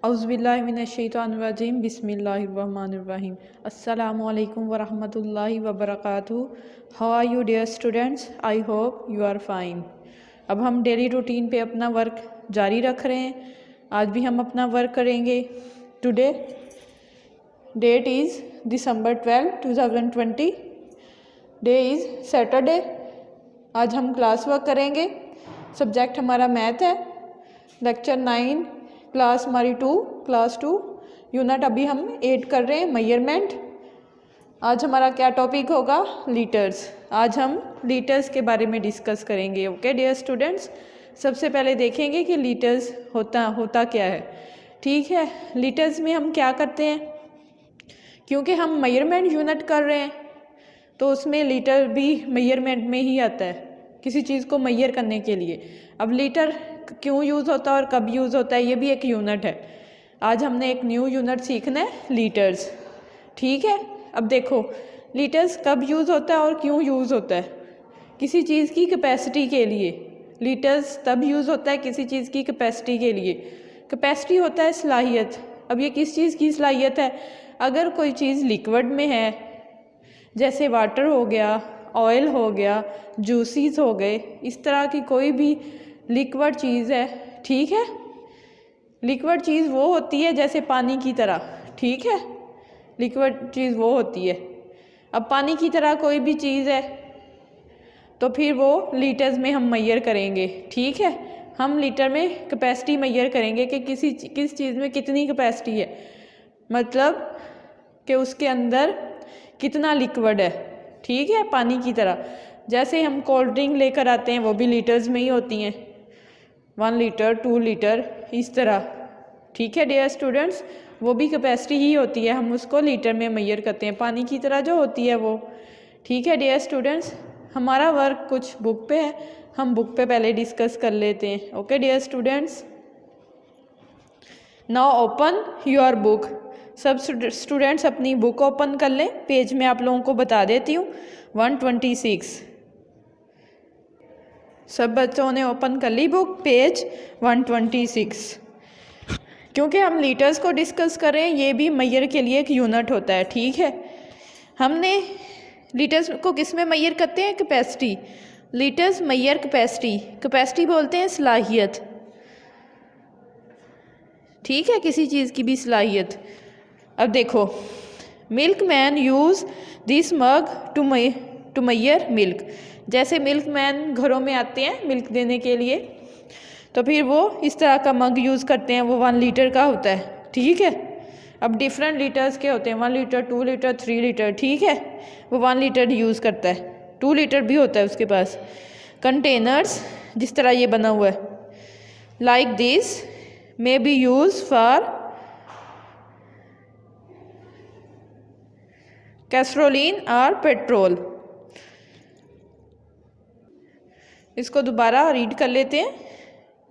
औज़ुबिल्लाहिमिनश्शैतानिर्रजीम बिस्मिल्लाहिर्रहमानिर्रहीम। अस्सलामु अलैकुम वरहमतुल्लाहि वबरकातुहू। How are you dear students? I hope you are fine. अब हम डेली रूटीन पे अपना वर्क जारी रख रहे हैं। आज भी हम अपना वर्क करेंगे। Today that is December 12, 2020। Day is Saturday. आज हम क्लास वर्क करेंगे। सब्जेक्ट हमारा मैथ है। लेक्चर 9, क्लास हमारी क्लास 2, यूनिट अभी हम 8 कर रहे हैं, मेजरमेंट। आज हमारा क्या टॉपिक होगा? लीटर्स। आज हम लीटर्स के बारे में डिस्कस करेंगे। ओके डियर स्टूडेंट्स, सबसे पहले देखेंगे कि लीटर्स होता क्या है। ठीक है, लीटर्स में हम क्या करते हैं, क्योंकि हम मेजरमेंट यूनिट कर रहे हैं तो उसमें लीटर भी मेजरमेंट में ही आता है, किसी चीज़ को मेजर करने के लिए। अब लीटर क्यों यूज़ होता है और कब यूज़ होता है, ये भी एक यूनिट है। आज हमने एक न्यू यूनिट सीखना है, लीटर्स। ठीक है, अब देखो लीटर्स कब यूज़ होता है और क्यों यूज़ होता है। किसी चीज़ की कैपेसिटी के लिए लीटर्स तब यूज़ होता है, किसी चीज़ की कैपेसिटी के लिए। कैपेसिटी होता है सलाहियत। अब ये किस चीज़ की सलाहियत है? अगर कोई चीज़ लिक्विड में है, जैसे वाटर हो गया, ऑयल हो गया, जूसीस हो गए, इस तरह की कोई भी लिक्विड चीज़ है। ठीक है, लिक्विड चीज़ वो होती है जैसे पानी की तरह। ठीक है, लिक्विड चीज़ वो होती है। अब पानी की तरह कोई भी चीज़ है तो फिर वो लीटर्स में हम मेजर करेंगे। ठीक है, हम लीटर में कैपेसिटी मेजर करेंगे कि किस चीज़ में कितनी कैपेसिटी है, मतलब कि उसके अंदर कितना लिक्विड है। ठीक है, पानी की तरह। जैसे हम कोल्ड ड्रिंक लेकर आते हैं, वो भी लीटर्स में ही होती हैं, 1 लीटर, 2 लीटर, इस तरह। ठीक है डियर स्टूडेंट्स, वो भी कैपेसिटी ही होती है, हम उसको लीटर में मेजर करते हैं, पानी की तरह जो होती है वो। ठीक है डियर स्टूडेंट्स, हमारा वर्क कुछ बुक पे है, हम बुक पे पहले डिस्कस कर लेते हैं। Okay dear students, now open your book. सब स्टूडेंट्स अपनी बुक ओपन कर लें। पेज में आप लोगों को बता देती हूँ, 126। सब बच्चों ने ओपन कर ली बुक, पेज 126। क्योंकि हम लीटर्स को डिस्कस कर रहे हैं, ये भी मेजर के लिए एक यूनिट होता है। ठीक है, हमने लीटर्स को किस में मेजर करते हैं? Capacity. Litres measure capacity. Capacity बोलते हैं सलाहियत। ठीक है, किसी चीज़ की भी सलाहियत। अब देखो, milkman use this mug to measure milk. जैसे मिल्क मैन घरों में आते हैं मिल्क देने के लिए, तो फिर वो इस तरह का मग यूज़ करते हैं, वो 1 लीटर का होता है। ठीक है, अब डिफरेंट लीटर्स के होते हैं, 1 लीटर, 2 लीटर, 3 लीटर। ठीक है, वो 1 लीटर यूज़ करता है, 2 लीटर भी होता है उसके पास। कंटेनर्स, जिस तरह ये बना हुआ है, like this may be use for kerosene और पेट्रोल। इसको दोबारा रीड कर लेते हैं।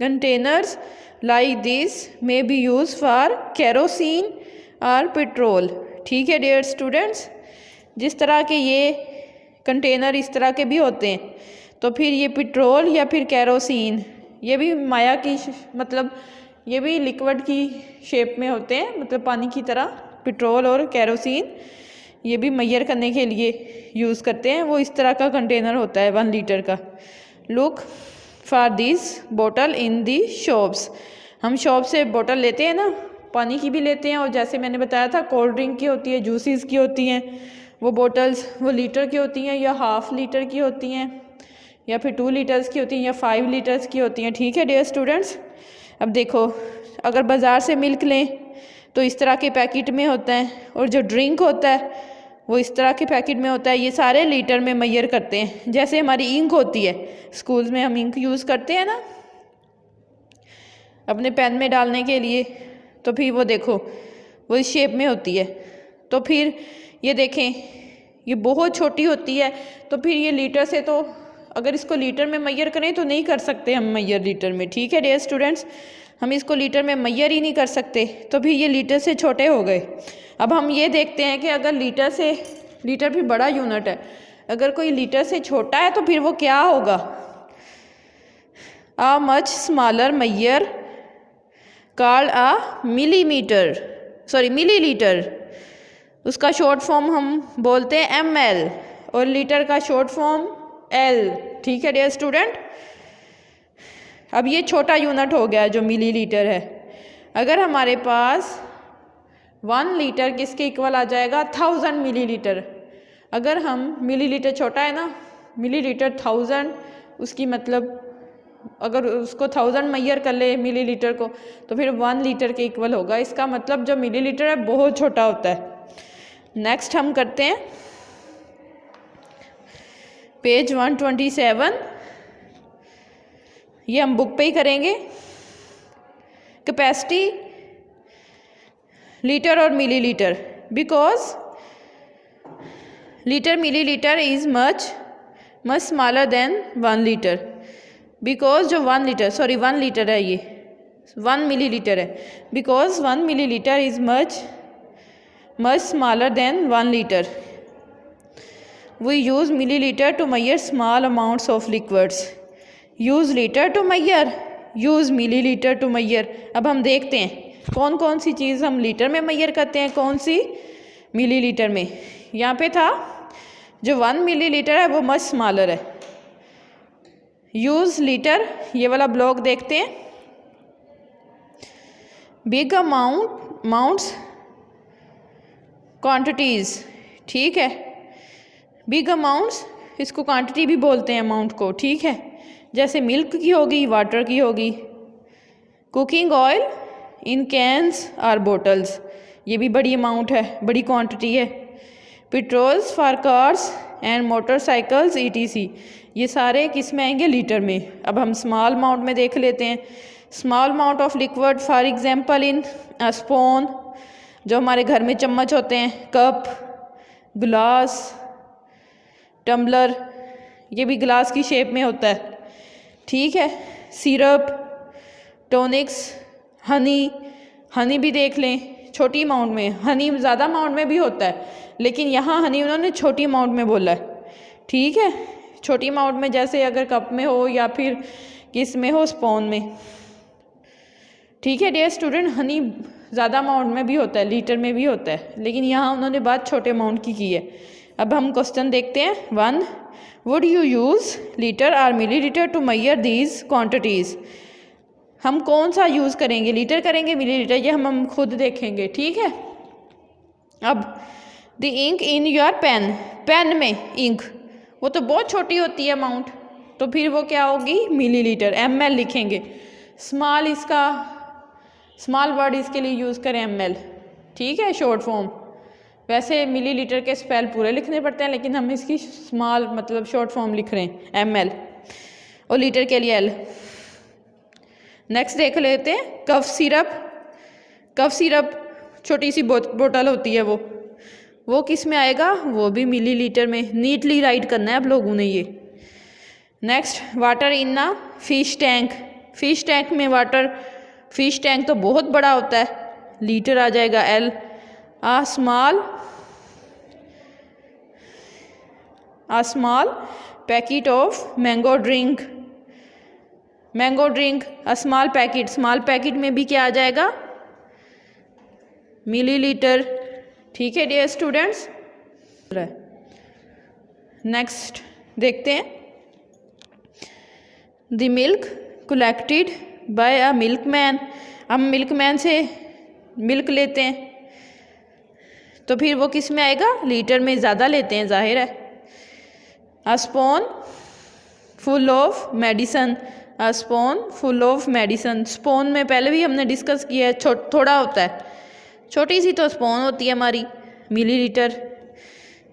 Containers like this may be use for kerosene और पेट्रोल। ठीक है डियर स्टूडेंट्स, जिस तरह के ये कंटेनर इस तरह के भी होते हैं, तो फिर ये पेट्रोल या फिर केरोसिन, ये भी माया की मतलब ये भी लिक्विड की शेप में होते हैं, मतलब पानी की तरह। पेट्रोल और केरोसिन ये भी मेजर करने के लिए यूज़ करते हैं। वो इस तरह का कंटेनर होता है 1 लीटर का। लुक फॉर दिस बोतल इन दी शॉप्स। हम शॉप से बोतल लेते हैं ना, पानी की भी लेते हैं, और जैसे मैंने बताया था कोल्ड ड्रिंक की होती है, जूसेस की होती हैं, वो बोतल्स वो लीटर की होती हैं या हाफ लीटर की होती हैं या फिर 2 लीटर्स की होती हैं या 5 लीटर्स की होती हैं। ठीक है डियर स्टूडेंट्स, अब देखो, अगर बाज़ार से मिल्क लें तो इस तरह के पैकेट में होता है, और जो ड्रिंक होता है वो इस तरह के पैकेट में होता है। ये सारे लीटर में मेजर करते हैं। जैसे हमारी इंक होती है, स्कूल्स में हम इंक यूज़ करते हैं ना अपने पेन में डालने के लिए, तो फिर वो देखो वो इस शेप में होती है। तो फिर ये देखें, ये बहुत छोटी होती है, तो फिर ये लीटर से, तो अगर इसको लीटर में मेजर करें तो नहीं कर सकते हम मेजर लीटर में। ठीक है डियर स्टूडेंट्स, हम इसको लीटर में मेजर ही नहीं कर सकते, तो फिर ये लीटर से छोटे हो गए। अब हम ये देखते हैं कि अगर लीटर भी बड़ा यूनिट है, अगर कोई लीटर से छोटा है तो फिर वो क्या होगा? A much smaller measure called a millilitre. उसका शॉर्ट फॉर्म हम बोलते हैं ml और लीटर का शॉर्ट फॉर्म L। ठीक है डियर स्टूडेंट। अब ये छोटा यूनिट हो गया जो मिलीलीटर है। अगर हमारे पास 1 लीटर किसके इक्वल आ जाएगा 1000 मिलीलीटर। अगर हम मिलीलीटर छोटा है ना, मिलीलीटर 1000, उसकी मतलब अगर उसको 1000 मैयर कर ले मिलीलीटर को तो फिर 1 लीटर के इक्वल होगा। इसका मतलब जो मिलीलीटर है बहुत छोटा होता है। नेक्स्ट हम करते हैं पेज 127। ये हम बुक पे ही करेंगे। कैपेसिटी लीटर और millilitre, because litre millilitre is much smaller than 1 litre. Because जो 1 लीटर है, ये 1 मिलीलीटर है। Because 1 millilitre is much smaller than 1 liter. We use milliliter to measure small amounts of liquids. Use liter to measure, use milliliter to measure. अब हम देखते हैं कौन कौन सी चीज़ हम लीटर में मैयर करते हैं, कौन सी मिलीलीटर में। यहाँ पे था जो 1 मिलीलीटर है वो मच स्मॉलर है। यूज़ लीटर, ये वाला ब्लॉक देखते हैं। बिग अमाउंट्स क्वांटिटीज़, ठीक है। बिग अमाउंट्स, इसको क्वांटिटी भी बोलते हैं अमाउंट को, ठीक है। जैसे मिल्क की होगी, वाटर की होगी। कुकिंग ऑयल इन कैंस और बोटल्स, ये भी बड़ी अमाउंट है, बड़ी क्वांटिटी है। Patrols for cars and motorcycles ETC, ये सारे किस में आएंगे लीटर में। अब हम स्मॉल अमाउंट में देख लेते हैं। Small amount of liquid for example in a spoon, जो हमारे घर में चम्मच होते हैं, कप, गिलास, टम्बलर, ये भी गिलास की शेप में होता है, ठीक है। सिरप, टॉनिक्स, हनी भी देख लें छोटी अमाउंट में। हनी ज़्यादा अमाउंट में भी होता है, लेकिन यहाँ हनी उन्होंने छोटी अमाउंट में बोला है, ठीक है। छोटी अमाउंट में जैसे अगर कप में हो या फिर किस में हो, स्पून में, ठीक है डियर स्टूडेंट। हनी ज़्यादा अमाउंट में भी होता है, लीटर में भी होता है, लेकिन यहाँ उन्होंने बात छोटे अमाउंट की है। अब हम क्वेश्चन देखते हैं। 1, वुड यू यूज़ लीटर और millilitre to measure these quantities. हम कौन सा यूज़ करेंगे, लीटर करेंगे मिलीलीटर, ये हम खुद देखेंगे, ठीक है। अब the ink in your pen में इंक, वो तो बहुत छोटी होती है अमाउंट, तो फिर वो क्या होगी मिलीलीटर, ml लिखेंगे। स्मॉल वर्ड इसके लिए यूज़ करें ml, ठीक है, शॉर्ट फॉर्म। वैसे मिलीलीटर के स्पेल पूरे लिखने पड़ते हैं, लेकिन हम इसकी स्मॉल मतलब शॉर्ट फॉर्म लिख रहे हैं ml, और लीटर के लिए L। नेक्स्ट देख लेते हैं कफ सिरप छोटी सी बोतल होती है, वो किस में आएगा, वो भी मिलीलीटर में। नीटली राइट करना है आप लोगों ने ये। नेक्स्ट वाटर इन ना फिश टैंक में वाटर, फिश टैंक तो बहुत बड़ा होता है, लीटर आ जाएगा L। A small packet of mango drink, a small packet में भी क्या आ जाएगा मिलीलीटर, ठीक है डियर स्टूडेंट्स। नेक्स्ट देखते हैं the milk collected by a milkman. हम मिल्कमैन से मिल्क लेते हैं, तो फिर वो किस में आएगा, लीटर में। ज़्यादा लेते हैं जाहिर है। A spoonful of medicine, spoon में पहले भी हमने डिस्कस किया है, थोड़ा होता है, छोटी सी तो स्पून होती है हमारी, millilitre.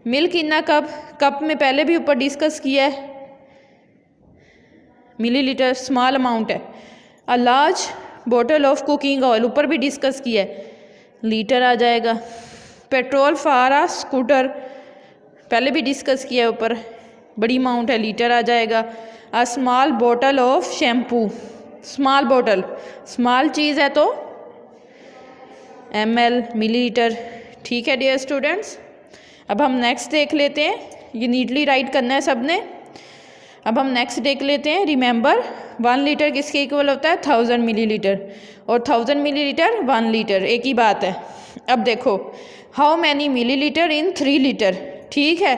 Milk in a cup में पहले भी ऊपर डिस्कस किया है, मिलीलीटर स्मॉल अमाउंट है। A large bottle of cooking oil, ऊपर भी डिस्कस किया है, लीटर आ जाएगा। पेट्रोल फॉर अ स्कूटर, पहले भी डिस्कस किया है, ऊपर बड़ी अमाउंट है, लीटर आ जाएगा। A small bottle of shampoo, small चीज़ है तो ml, मिलीलीटर, ठीक है डियर स्टूडेंट्स। अब हम नेक्स्ट देख लेते हैं, ये नीटली राइट करना है सबने। अब हम नेक्स्ट देख लेते हैं। रिमेंबर 1 लीटर किसके इक्वल होता है? 1000 मिलीलीटर, और 1000 मिलीलीटर 1 लीटर, एक ही बात है। अब देखो how many millilitre in 3 litre, ठीक है,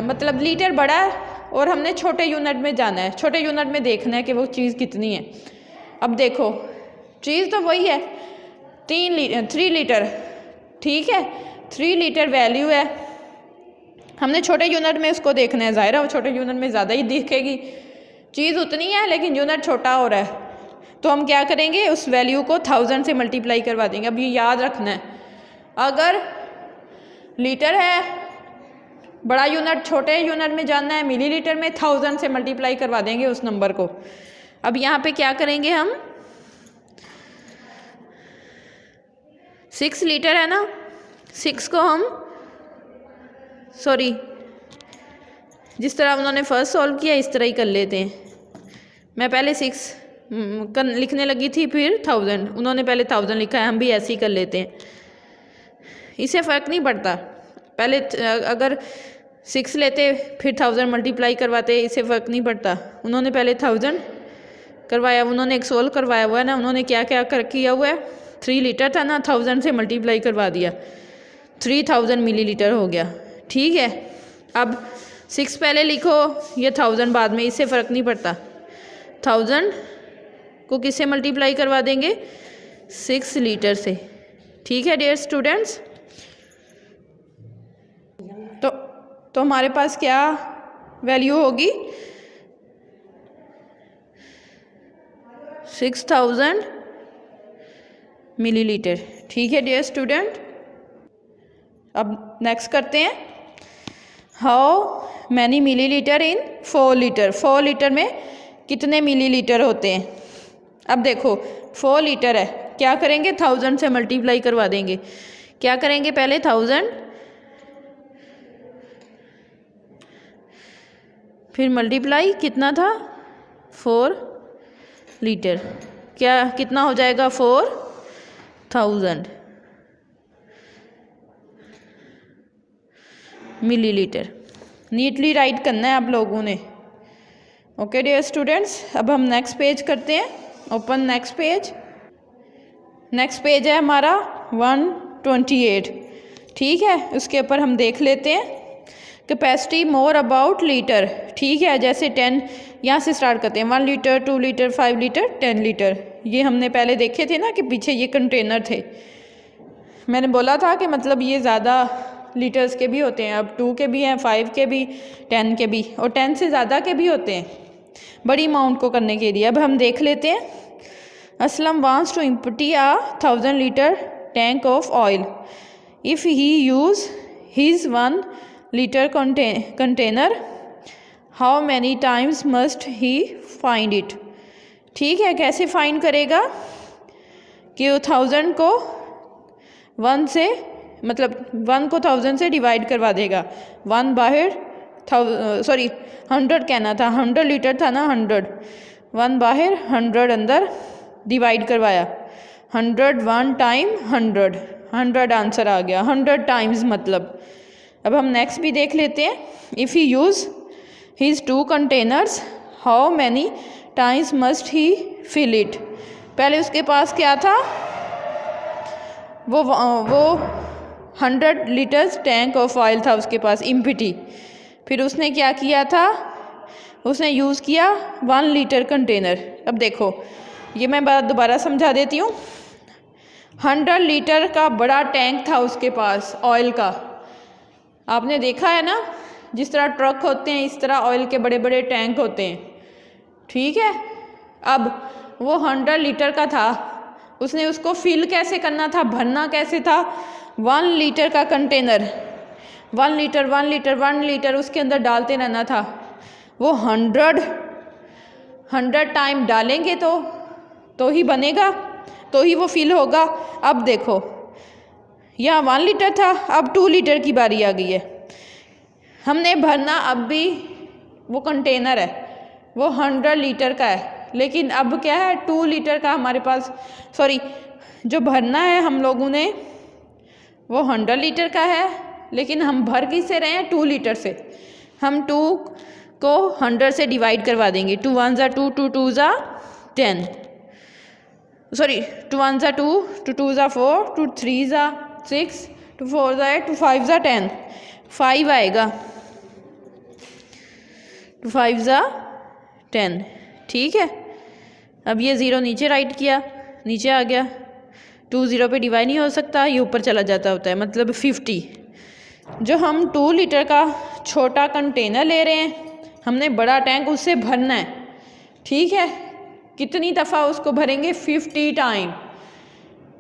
मतलब लीटर बड़ा है और हमने छोटे यूनिट में जाना है, छोटे यूनिट में देखना है कि वो चीज़ कितनी है। अब देखो चीज़ तो वही है 3 लीटर, ठीक है, 3 लीटर वैल्यू है, हमने छोटे यूनिट में उसको देखना है। ज़ाहिर है वो छोटे यूनिट में ज़्यादा ही दिखेगी, चीज़ उतनी है लेकिन यूनिट छोटा हो रहा है, तो हम क्या करेंगे उस वैल्यू को 1000 से मल्टीप्लाई करवा देंगे। अब ये याद रखना है, अगर लीटर है बड़ा यूनिट, छोटे यूनिट में जानना है मिलीलीटर में, 1000 से मल्टीप्लाई करवा देंगे उस नंबर को। अब यहाँ पे क्या करेंगे हम, 6 लीटर है ना, 6 को हम जिस तरह उन्होंने फर्स्ट सॉल्व किया इस तरह ही कर लेते हैं। मैं पहले 6 लिखने लगी थी, फिर 1000, उन्होंने पहले 1000 लिखा है, हम भी ऐसे ही कर लेते हैं, इससे फ़र्क नहीं पड़ता। पहले अगर 6 लेते फिर 1000 मल्टीप्लाई करवाते, इससे फ़र्क नहीं पड़ता। उन्होंने पहले 1000 करवाया, उन्होंने एक सोल्व करवाया हुआ है ना, उन्होंने क्या क्या किया हुआ है, 3 लीटर था ना, 1000 से मल्टीप्लाई करवा दिया, 3000 मिलीलीटर हो गया, ठीक है। अब 6 पहले लिखो, ये 1000 बाद में, इससे फ़र्क नहीं पड़ता। 1000 को किससे मल्टीप्लाई करवा देंगे? 6 लीटर से, ठीक है डियर स्टूडेंट्स। तो हमारे पास क्या वैल्यू होगी? 6000 मिलीलीटर, ठीक है डियर स्टूडेंट। अब नेक्स्ट करते हैं, how many millilitre in 4 litre, 4 litre में कितने मिलीलीटर होते हैं? अब देखो 4 लीटर है, क्या करेंगे 1000 से मल्टीप्लाई करवा देंगे। क्या करेंगे पहले 1000, फिर मल्टीप्लाई, कितना था 4 लीटर, क्या कितना हो जाएगा 4000 मिलीलीटर। नीटली राइट करना है आप लोगों ने, ओके डियर स्टूडेंट्स। अब हम नेक्स्ट पेज करते हैं, open next page. Next page है हमारा 128, ठीक है, उसके ऊपर हम देख लेते हैं कैपेसिटी मोर अबाउट लीटर, ठीक है, जैसे 10 यहाँ से स्टार्ट करते हैं, 1 लीटर, 2 लीटर, 5 लीटर, 10 लीटर। ये हमने पहले देखे थे ना कि पीछे ये कंटेनर थे, मैंने बोला था कि मतलब ये ज़्यादा लीटर्स के भी होते हैं, अब 2 के भी हैं, 5 के भी, 10 के भी, और 10 से ज़्यादा के भी होते हैं बड़ी अमाउंट को करने के लिए। अब हम देख लेते हैं, Aslam wants to empty a 1000 litre tank of oil, if he use his 1 litre container, how many times must he find it, ठीक है। कैसे फाइंड करेगा कि वो 1000 को 1 से, मतलब 1 को 1000 से डिवाइड करवा देगा, 1 बाहर 100 कहना था, 100 लीटर था ना, 100, 1 बाहर 100 अंदर, डिवाइड करवाया, 100 1 टाइम 100 आंसर आ गया, 100 टाइम्स मतलब। अब हम नेक्स्ट भी देख लेते हैं, if he use his 2 containers, how many times must he fill it. पहले उसके पास क्या था, वो 100 लीटर्स टैंक ऑफ ऑयल था उसके पास एम्प्टी, फिर उसने क्या किया था, उसने यूज़ किया 1 लीटर कंटेनर। अब देखो ये मैं बात दोबारा समझा देती हूँ, 100 लीटर का बड़ा टैंक था उसके पास ऑयल का, आपने देखा है ना जिस तरह ट्रक होते हैं इस तरह ऑयल के बड़े बड़े टैंक होते हैं, ठीक है। अब वो 100 लीटर का था, उसने उसको फिल कैसे करना था, भरना कैसे था, 1 लीटर का कंटेनर, 1 लीटर 1 लीटर 1 लीटर उसके अंदर डालते रहना था। वो 100 टाइम डालेंगे तो ही बनेगा, तो ही वो फिल होगा। अब देखो यहाँ 1 लीटर था, अब 2 लीटर की बारी आ गई है, हमने भरना, अब भी वो कंटेनर है वो 100 लीटर का है, लेकिन अब क्या है 2 लीटर का हमारे पास, जो भरना है हम लोगों ने वो 100 लीटर का है, लेकिन हम भर किससे रहे हैं 2 लीटर से। हम 2 को 100 से डिवाइड करवा देंगे। 2 1 ज़ा 2, 2 2 ज़ा 10, सॉरी 2 1 ज़ा 2, 2 2 ज़ा 4, 2 3 ज़ा 6, 2 4 ज़ा 8, 2 5 ज़ा 10, 5 आएगा, 2 5 ज़ा 10। ठीक है, अब ये ज़ीरो नीचे राइट किया, नीचे आ गया, 2 0 पे डिवाइड नहीं हो सकता, ये ऊपर चला जाता होता है, मतलब 50। जो हम 2 लीटर का छोटा कंटेनर ले रहे हैं, हमने बड़ा टैंक उससे भरना है। ठीक है, कितनी दफ़ा उसको भरेंगे? 50 टाइम,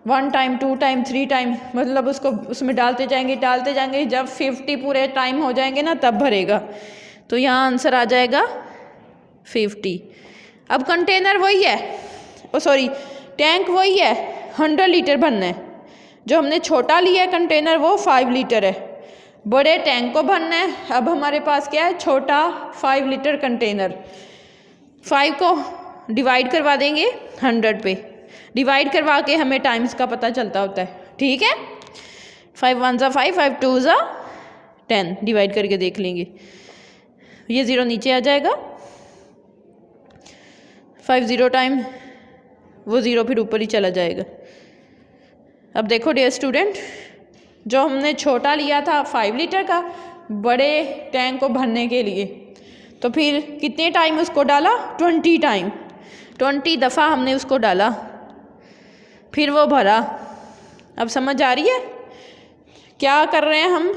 1 टाइम, 2 टाइम, 3 टाइम, मतलब उसको उसमें डालते जाएंगे। जब 50 पूरे टाइम हो जाएंगे ना, तब भरेगा। तो यहाँ आंसर आ जाएगा 50। अब कंटेनर वही है, ओ सॉरी टैंक वही है, 100 लीटर भरना है। जो हमने छोटा लिया है कंटेनर वो 5 लीटर है, बड़े टैंक को भरना है। अब हमारे पास क्या है? छोटा 5 लीटर कंटेनर। 5 को डिवाइड करवा देंगे 100 पे, डिवाइड करवा के हमें टाइम्स का पता चलता होता है। ठीक है, 5 1 ज़ा 5, 5 2 ज़ा 10, डिवाइड करके देख लेंगे, ये ज़ीरो नीचे आ जाएगा। 5 0 टाइम, वो ज़ीरो फिर ऊपर ही चला जाएगा। अब देखो डियर स्टूडेंट, जो हमने छोटा लिया था 5 लीटर का बड़े टैंक को भरने के लिए, तो फिर कितने टाइम उसको डाला? 20 टाइम, 20 दफ़ा हमने उसको डाला, फिर वो भरा। अब समझ आ रही है क्या कर रहे हैं हम?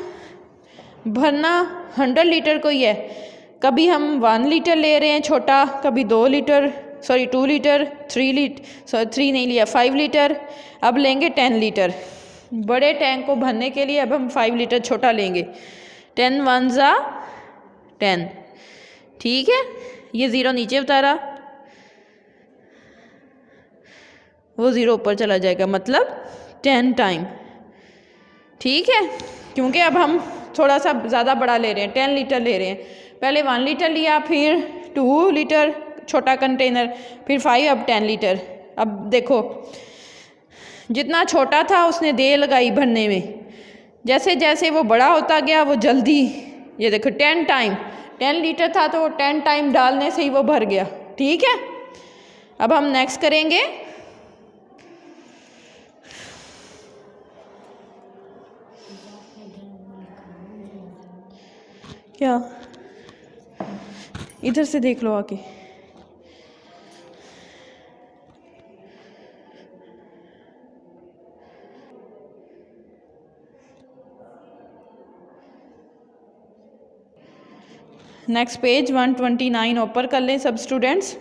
भरना 100 लीटर को ही है। कभी हम 1 लीटर ले रहे हैं छोटा, कभी 2 litre, sorry 2 litre, 3 litre, sorry 3 नहीं लिया, 5 लीटर। अब लेंगे 10 लीटर। बड़े टैंक को भरने के लिए अब हम 5 लीटर छोटा लेंगे। 10 1 ज़ा 10। ठीक है, ये ज़ीरो नीचे उतारा, वो ज़ीरो ऊपर चला जाएगा, मतलब 10 टाइम। ठीक है, क्योंकि अब हम थोड़ा सा ज़्यादा बड़ा ले रहे हैं, 10 लीटर ले रहे हैं। पहले 1 लीटर लिया, फिर 2 लीटर छोटा कंटेनर, फिर 5, अब 10 लीटर। अब देखो जितना छोटा था उसने देर लगाई भरने में, जैसे जैसे वो बड़ा होता गया वो जल्दी, ये देखो 10 टाइम, 10 लीटर था तो 10 टाइम डालने से ही वो भर गया। ठीक है, अब हम नेक्स्ट करेंगे। क्या? इधर से देख लो आके। नेक्स्ट पेज 129 ओपन कर लें सब स्टूडेंट्स।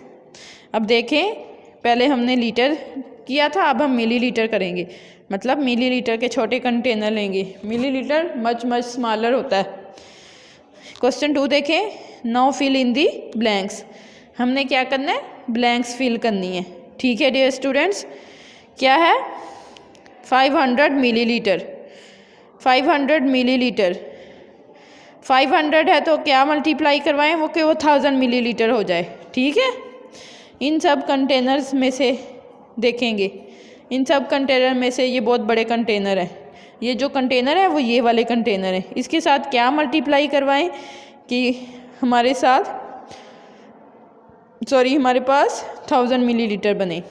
अब देखें, पहले हमने लीटर किया था, अब हम मिलीलीटर करेंगे, मतलब मिलीलीटर के छोटे कंटेनर लेंगे। मिलीलीटर मच स्मॉलर होता है। क्वेश्चन 2 देखें, now fill in the blanks. हमने क्या करना है? ब्लैंक्स फिल करनी है। ठीक है डियर स्टूडेंट्स, क्या है? 500 मिलीलीटर, 500 मिलीलीटर, 500 है तो क्या मल्टीप्लाई करवाएं वो कि वो 1000 मिलीलीटर हो जाए। ठीक है, इन सब कंटेनर्स में से देखेंगे, इन सब कंटेनर में से ये बहुत बड़े कंटेनर हैं, ये जो कंटेनर है वो ये वाले कंटेनर है, इसके साथ क्या मल्टीप्लाई करवाएं कि हमारे साथ हमारे पास 1000 मिलीलीटर बने।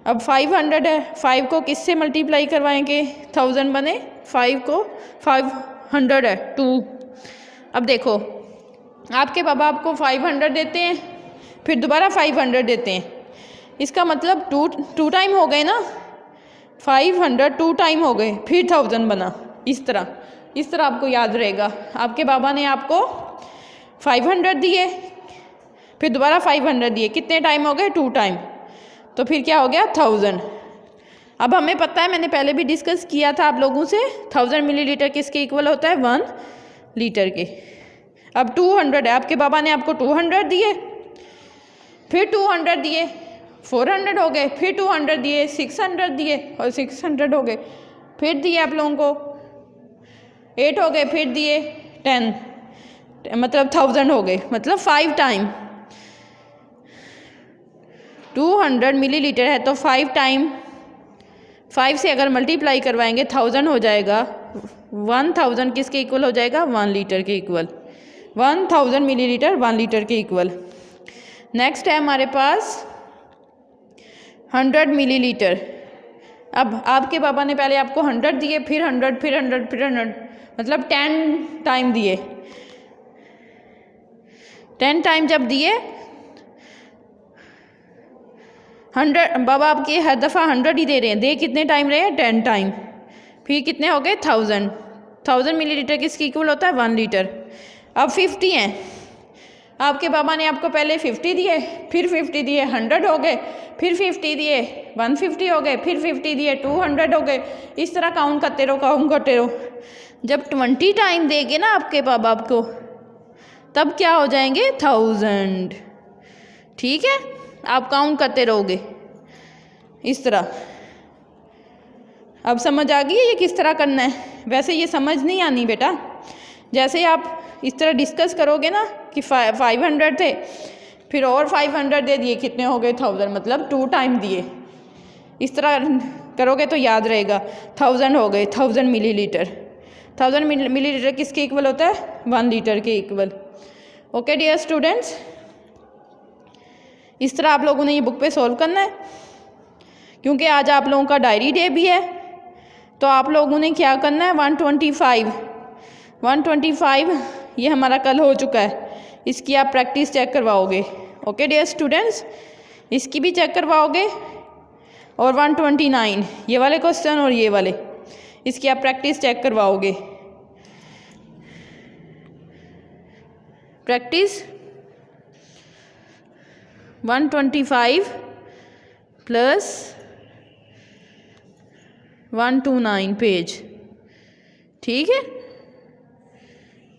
अब 500 है, 5 को किससे मल्टीप्लाई करवाएं कि 1000 बने? 5 को 500 है 2। अब देखो आपके बाबा आपको 500 देते हैं, फिर दोबारा 500 देते हैं, इसका मतलब 2 टाइम हो गए ना, 500 2 टाइम हो गए, फिर 1000 बना। इस तरह आपको याद रहेगा। आपके बाबा ने आपको 500 दिए, फिर दोबारा 500 दिए, कितने टाइम हो गए? 2 टाइम, तो फिर क्या हो गया? 1000। अब हमें पता है, मैंने पहले भी डिस्कस किया था आप लोगों से, 1000 मिलीलीटर किसके इक्वल होता है? 1 लीटर के। अब 200 है, आपके बाबा ने आपको 200 दिए, फिर 200 दिए, 400 हो गए, फिर 200 दिए, 600 दिए और 600 हो गए, फिर दिए आप लोगों को 8 हो गए, फिर दिए 10, मतलब 1000 हो गए, मतलब 5 टाइम। 200 मिलीलीटर है तो 5 टाइम, 5 से अगर मल्टीप्लाई करवाएंगे 1000 हो जाएगा। 1000 किसके इक्वल हो जाएगा? 1 लीटर के इक्वल। 1000 मिलीलीटर 1 लीटर के इक्वल। नेक्स्ट है हमारे पास 100 मिलीलीटर। अब आपके पापा ने पहले आपको 100 दिए, फिर 100, फिर 100, फिर 100, मतलब 10 टाइम दिए। 10 टाइम जब दिए 100, बाबा आपके हर दफ़ा 100 ही दे रहे हैं, दे कितने टाइम रहे हैं? 10 टाइम। फिर कितने हो गए? 1000 मिलीलीटर किसके इक्वल होता है? 1 लीटर। अब 50 हैं, आपके पापा ने आपको पहले 50 दिए, फिर 50 दिए, 100 हो गए, फिर 50 दिए, 150 हो गए, फिर 50 दिए, 200 हो गए। इस तरह काउंट करते रहो, काउंट करते रहो। जब 20 टाइम देंगे ना आपके पापा आपको, तब क्या हो जाएंगे? 1000। ठीक है, आप काउंट करते रहोगे इस तरह। अब समझ आ गई है ये किस तरह करना है? वैसे ये समझ नहीं आनी बेटा, जैसे आप इस तरह डिस्कस करोगे ना कि 500 थे, फिर और 500 दे दिए, कितने हो गए? 1000, मतलब 2 टाइम दिए। इस तरह करोगे तो याद रहेगा। 1000 हो गए, 1000 मिलीलीटर। 1000 मिलीलीटर किसके इक्वल होता है? 1 लीटर के इक्वल। ओके डियर स्टूडेंट्स, इस तरह आप लोगों ने ये बुक पे सॉल्व करना है। क्योंकि आज आप लोगों का डायरी डे भी है, तो आप लोगों ने क्या करना है? 125 ये हमारा कल हो चुका है, इसकी आप प्रैक्टिस चेक करवाओगे। ओके डियर स्टूडेंट्स, इसकी भी चेक करवाओगे। और 129 ये वाले क्वेश्चन और ये वाले, इसकी आप प्रैक्टिस चेक करवाओगे। Practice 125 plus 129 page. ठीक है,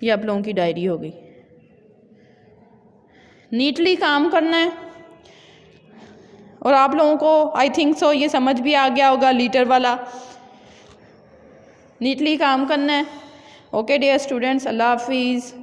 ये आप लोगों की डायरी हो गई। नीटली काम करना है। और आप लोगों को आई थिंक सो ये समझ भी आ गया होगा लीटर वाला। नीटली काम करना है। ओके डियर स्टूडेंट्स, अल्लाह हाफिज़।